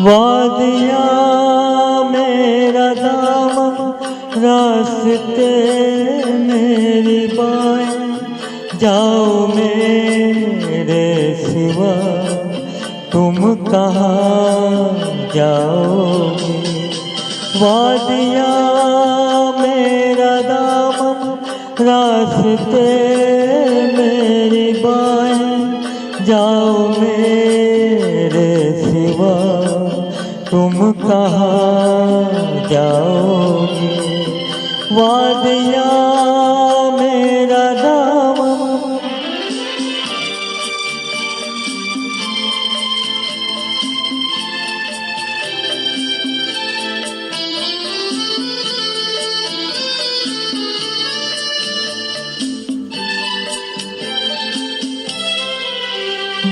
वादिया मेरा दामन रास्ते मेरी बाएं, जाओ मेरे सिवा तुम कहाँ जाओगे। वादिया मेरा दामन रास्ते मेरी बाएं, जाओ मेरे सिवा तुम कहाँ जाओगे। वादिया मेरा दामन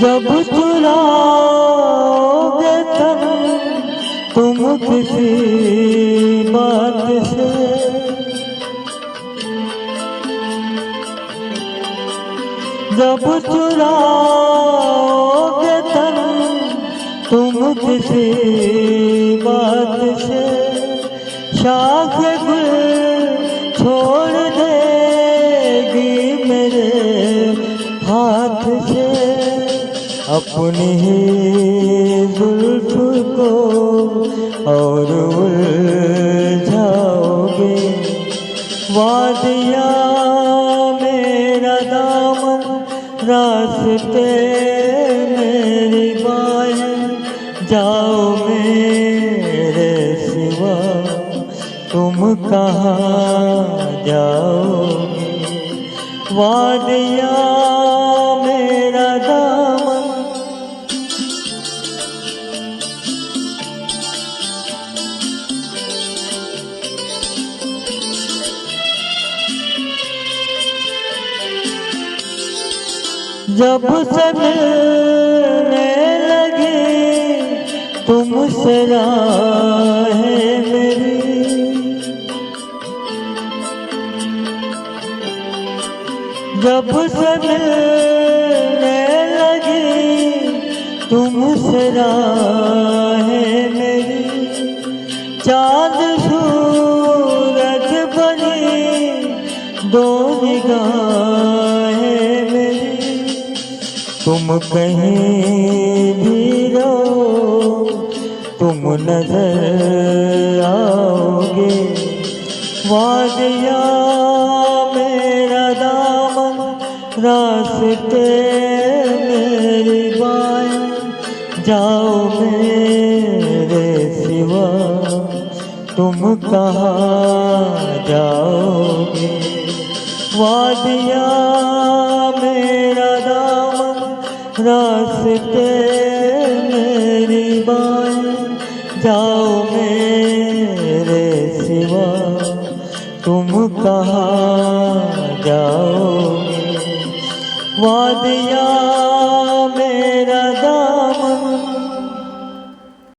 जब चुराओगे तन तुम किसी बात से, जब चुराओगे तन तुम किसी बात से, शाख गुल छोड़ देगी मेरे हाथ से। अपनी ही जुल्फ को और उलझाओगे। वादिया मेरा दामन रास्ते मेरी बाएं, जाओ मेरे सिवा तुम कहाँ जाओगे। वादिया मेरा दामन जब से मिलने लगी तुमसे राहें मेरी, जब से मिलने लगी तुमसे राहें मेरी, चाँद सूरज बनी दो निगाहें मेरी। तुम कहीं भी रहो तुम नजर आओगे। वादिया मेरा दामन रास्ते मेरी बाएं, जाओ मेरे सिवा तुम कहाँ जाओगे। वादिया मेरा दामन रास्ते मेरी बाएं, जाओ मेरे सिवा तुम कहाँ जाओगे। वादिया मेरा दामन